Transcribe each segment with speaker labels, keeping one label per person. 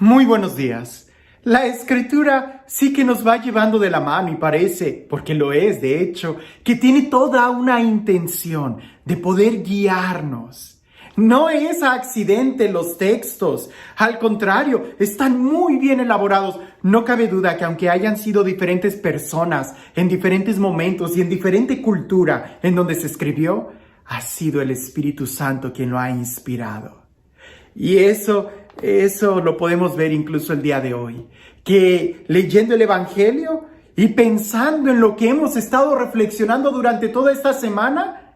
Speaker 1: Muy buenos días. La Escritura sí que nos va llevando de la mano y parece, porque lo es de hecho, que tiene toda una intención de poder guiarnos. No es accidente los textos, al contrario, están muy bien elaborados. No cabe duda que aunque hayan sido diferentes personas en diferentes momentos y en diferente cultura en donde se escribió, ha sido el Espíritu Santo quien lo ha inspirado. Y eso lo podemos ver incluso el día de hoy, que leyendo el Evangelio y pensando en lo que hemos estado reflexionando durante toda esta semana,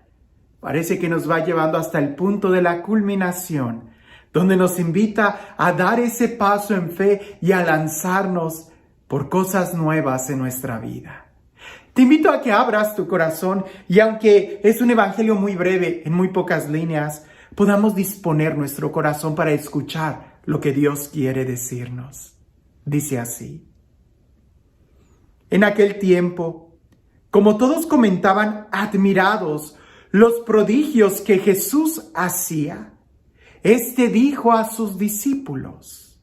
Speaker 1: parece que nos va llevando hasta el punto de la culminación, donde nos invita a dar ese paso en fe y a lanzarnos por cosas nuevas en nuestra vida. Te invito a que abras tu corazón y aunque es un evangelio muy breve, en muy pocas líneas, podamos disponer nuestro corazón para escuchar lo que Dios quiere decirnos. Dice así: en aquel tiempo, como todos comentaban admirados los prodigios que Jesús hacía, éste dijo a sus discípulos: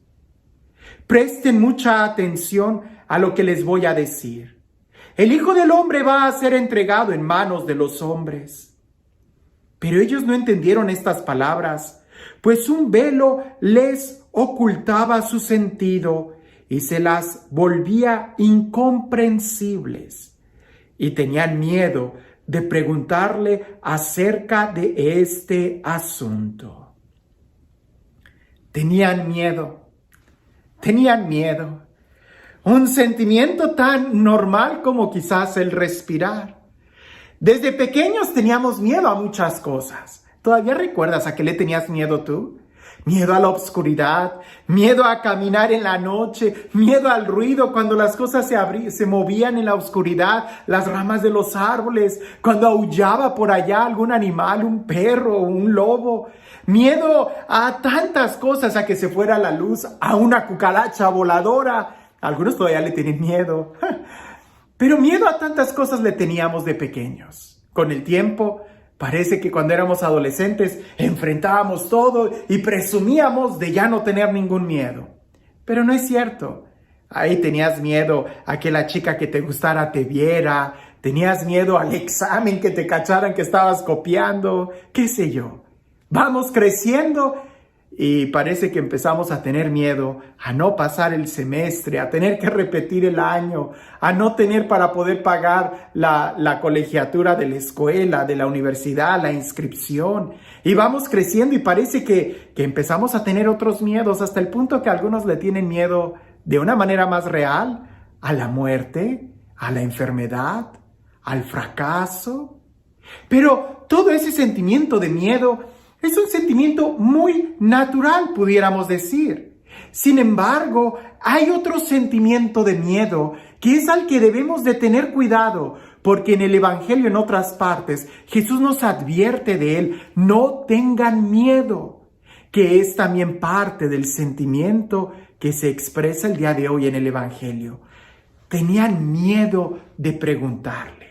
Speaker 1: presten mucha atención a lo que les voy a decir. El Hijo del Hombre va a ser entregado en manos de los hombres. Pero ellos no entendieron estas palabras, pues un velo les ocultaba su sentido y se las volvía incomprensibles. Y tenían miedo de preguntarle acerca de este asunto. Tenían miedo. Un sentimiento tan normal como quizás el respirar. Desde pequeños teníamos miedo a muchas cosas. ¿Todavía recuerdas a qué le tenías miedo tú? Miedo a la oscuridad, miedo a caminar en la noche, miedo al ruido cuando las cosas se movían en la oscuridad, las ramas de los árboles, cuando aullaba por allá algún animal, un perro o un lobo. Miedo a tantas cosas, a que se fuera la luz, a una cucaracha voladora. Algunos todavía le tienen miedo. Pero miedo a tantas cosas le teníamos de pequeños. Con el tiempo, parece que cuando éramos adolescentes enfrentábamos todo y presumíamos de ya no tener ningún miedo. Pero no es cierto. Ahí tenías miedo a que la chica que te gustara te viera, tenías miedo al examen, que te cacharan que estabas copiando, qué sé yo. Vamos creciendo y parece que empezamos a tener miedo a no pasar el semestre, a tener que repetir el año, a no tener para poder pagar la colegiatura de la escuela, de la universidad, la inscripción. Y vamos creciendo y parece que empezamos a tener otros miedos hasta el punto que algunos le tienen miedo de una manera más real a la muerte, a la enfermedad, al fracaso. Pero todo ese sentimiento de miedo es un sentimiento muy natural, pudiéramos decir. Sin embargo, hay otro sentimiento de miedo que es al que debemos de tener cuidado, porque en el Evangelio, en otras partes, Jesús nos advierte de él: no tengan miedo, que es también parte del sentimiento que se expresa el día de hoy en el Evangelio. Tenían miedo de preguntarle.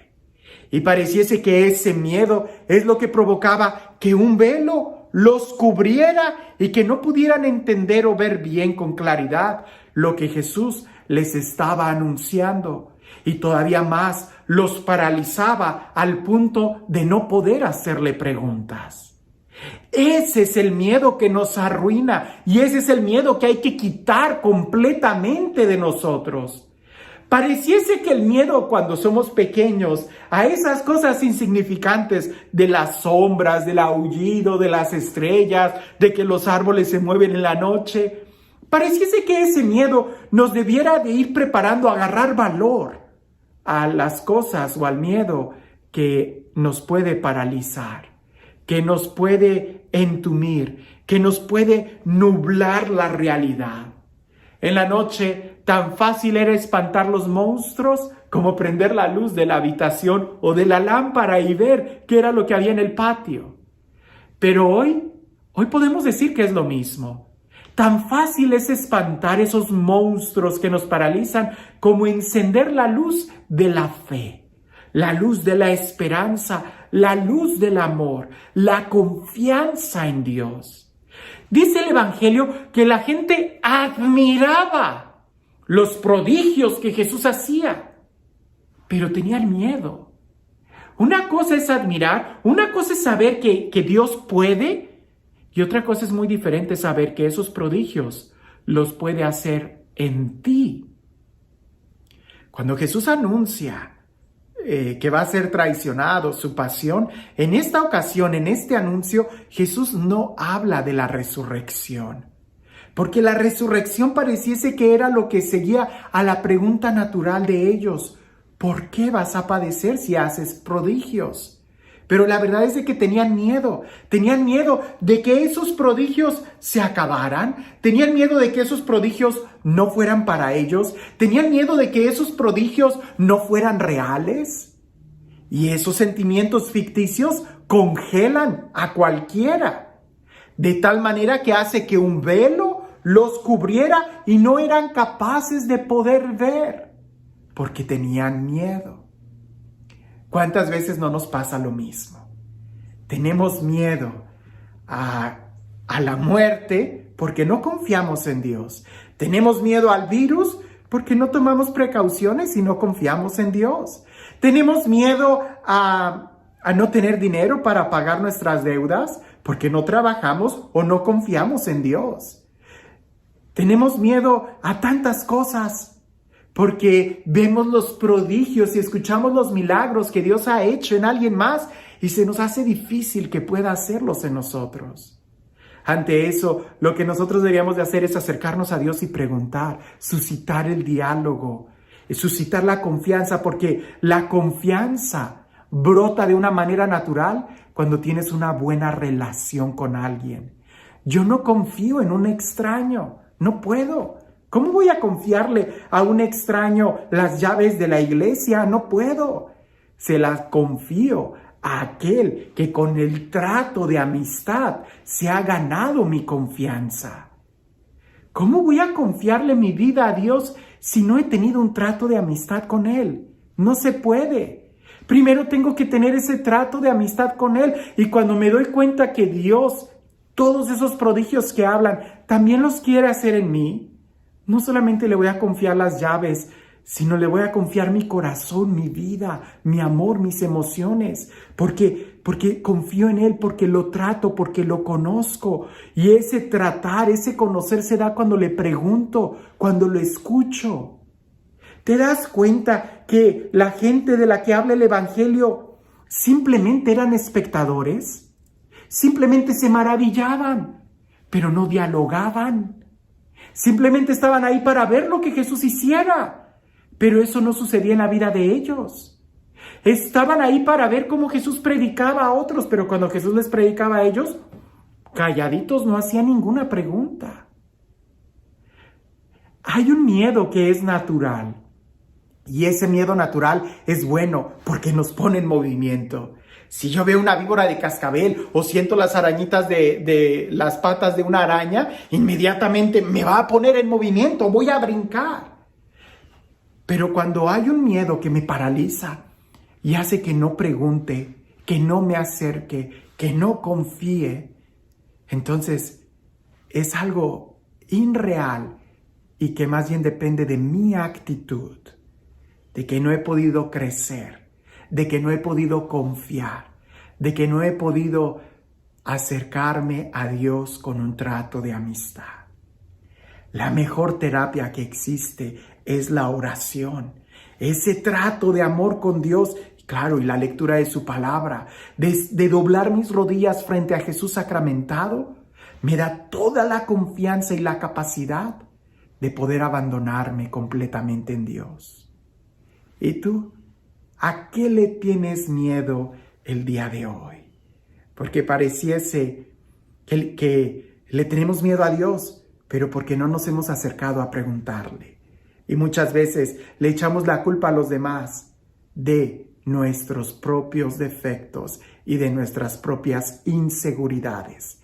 Speaker 1: Y pareciese que ese miedo es lo que provocaba que un velo los cubriera y que no pudieran entender o ver bien con claridad lo que Jesús les estaba anunciando. Y todavía más los paralizaba al punto de no poder hacerle preguntas. Ese es el miedo que nos arruina y ese es el miedo que hay que quitar completamente de nosotros. Pareciese que el miedo cuando somos pequeños a esas cosas insignificantes de las sombras, del aullido, de las estrellas, de que los árboles se mueven en la noche, pareciese que ese miedo nos debiera de ir preparando a agarrar valor a las cosas o al miedo que nos puede paralizar, que nos puede entumir, que nos puede nublar la realidad. En la noche, tan fácil era espantar los monstruos como prender la luz de la habitación o de la lámpara y ver qué era lo que había en el patio. Pero hoy podemos decir que es lo mismo. Tan fácil es espantar esos monstruos que nos paralizan como encender la luz de la fe, la luz de la esperanza, la luz del amor, la confianza en Dios. Dice el Evangelio que la gente admiraba los prodigios que Jesús hacía, pero tenían miedo. Una cosa es admirar, una cosa es saber que Dios puede, y otra cosa es muy diferente saber que esos prodigios los puede hacer en ti. Cuando Jesús anuncia que va a ser traicionado, su pasión, en esta ocasión, en este anuncio, Jesús no habla de la resurrección, porque la resurrección pareciese que era lo que seguía a la pregunta natural de ellos: ¿por qué vas a padecer si haces prodigios? Pero la verdad es de que tenían miedo de que esos prodigios se acabaran, tenían miedo de que esos prodigios no fueran para ellos, tenían miedo de que esos prodigios no fueran reales. Y esos sentimientos ficticios congelan a cualquiera, de tal manera que hace que un velo los cubriera y no eran capaces de poder ver, porque tenían miedo. ¿Cuántas veces no nos pasa lo mismo? Tenemos miedo a la muerte porque no confiamos en Dios. Tenemos miedo al virus porque no tomamos precauciones y no confiamos en Dios. Tenemos miedo a no tener dinero para pagar nuestras deudas porque no trabajamos o no confiamos en Dios. Tenemos miedo a tantas cosas porque vemos los prodigios y escuchamos los milagros que Dios ha hecho en alguien más y se nos hace difícil que pueda hacerlos en nosotros. Ante eso, lo que nosotros deberíamos de hacer es acercarnos a Dios y preguntar, suscitar el diálogo, suscitar la confianza, porque la confianza brota de una manera natural cuando tienes una buena relación con alguien. Yo no confío en un extraño, no puedo. ¿Cómo voy a confiarle a un extraño las llaves de la iglesia? No puedo. Se las confío a aquel que con el trato de amistad se ha ganado mi confianza. ¿Cómo voy a confiarle mi vida a Dios si no he tenido un trato de amistad con Él? No se puede. Primero tengo que tener ese trato de amistad con Él, y cuando me doy cuenta que Dios, todos esos prodigios que hablan, también los quiere hacer en mí, no solamente le voy a confiar las llaves, sino le voy a confiar mi corazón, mi vida, mi amor, mis emociones, porque confío en Él, porque lo trato, porque lo conozco. Y ese tratar, ese conocer se da cuando le pregunto, cuando lo escucho. ¿Te das cuenta que la gente de la que habla el Evangelio simplemente eran espectadores? Simplemente se maravillaban, pero no dialogaban. Simplemente estaban ahí para ver lo que Jesús hiciera, pero eso no sucedía en la vida de ellos. Estaban ahí para ver cómo Jesús predicaba a otros, pero cuando Jesús les predicaba a ellos, calladitos, no hacían ninguna pregunta. Hay un miedo que es natural, y ese miedo natural es bueno porque nos pone en movimiento. Si yo veo una víbora de cascabel o siento las arañitas de las patas de una araña, inmediatamente me va a poner en movimiento, voy a brincar. Pero cuando hay un miedo que me paraliza y hace que no pregunte, que no me acerque, que no confíe, entonces es algo irreal y que más bien depende de mi actitud, de que no he podido crecer, de que no he podido confiar, de que no he podido acercarme a Dios con un trato de amistad. La mejor terapia que existe es la oración, ese trato de amor con Dios, claro, y la lectura de su palabra, de doblar mis rodillas frente a Jesús sacramentado, me da toda la confianza y la capacidad de poder abandonarme completamente en Dios. ¿Y tú? ¿A qué le tienes miedo el día de hoy? Porque pareciese que le tenemos miedo a Dios, pero porque no nos hemos acercado a preguntarle. Y muchas veces le echamos la culpa a los demás de nuestros propios defectos y de nuestras propias inseguridades.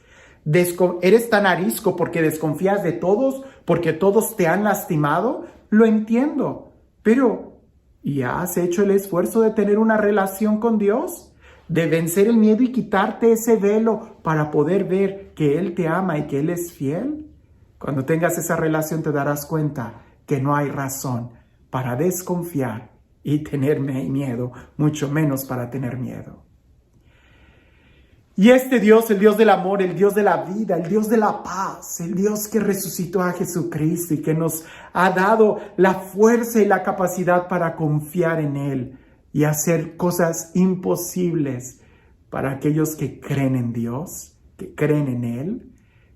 Speaker 1: ¿Eres tan arisco porque desconfías de todos, porque todos te han lastimado? Lo entiendo, pero ¿y has hecho el esfuerzo de tener una relación con Dios? de vencer el miedo y quitarte ese velo para poder ver que Él te ama y que Él es fiel? Cuando tengas esa relación te darás cuenta que no hay razón para desconfiar y tener miedo, mucho menos para tener miedo. Y este Dios, el Dios del amor, el Dios de la vida, el Dios de la paz, el Dios que resucitó a Jesucristo y que nos ha dado la fuerza y la capacidad para confiar en Él y hacer cosas imposibles para aquellos que creen en Dios, que creen en Él,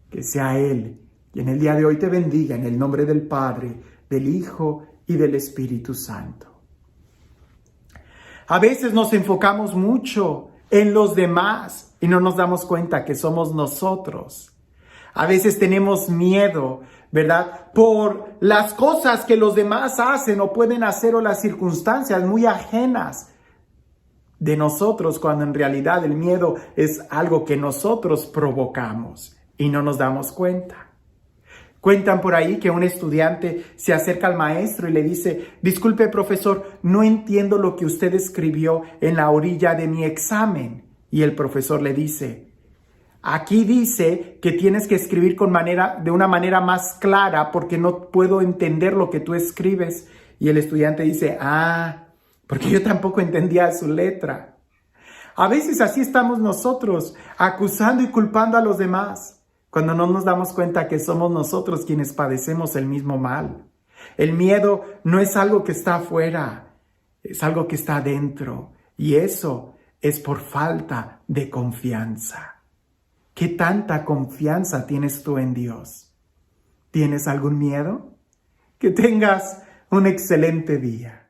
Speaker 1: que sea Él. Y en el día de hoy te bendiga en el nombre del Padre, del Hijo y del Espíritu Santo. A veces nos enfocamos mucho en los demás y no nos damos cuenta que somos nosotros. A veces tenemos miedo, ¿verdad? Por las cosas que los demás hacen o pueden hacer o las circunstancias muy ajenas de nosotros, cuando en realidad el miedo es algo que nosotros provocamos y no nos damos cuenta. Cuentan por ahí que un estudiante se acerca al maestro y le dice: disculpe, profesor, no entiendo lo que usted escribió en la orilla de mi examen. Y el profesor le dice: aquí dice que tienes que escribir de una manera más clara porque no puedo entender lo que tú escribes. Y el estudiante dice: porque yo tampoco entendía su letra. A veces así estamos nosotros, acusando y culpando a los demás, cuando no nos damos cuenta que somos nosotros quienes padecemos el mismo mal. El miedo no es algo que está afuera, es algo que está adentro. Y eso es por falta de confianza. ¿Qué tanta confianza tienes tú en Dios? ¿Tienes algún miedo? Que tengas un excelente día.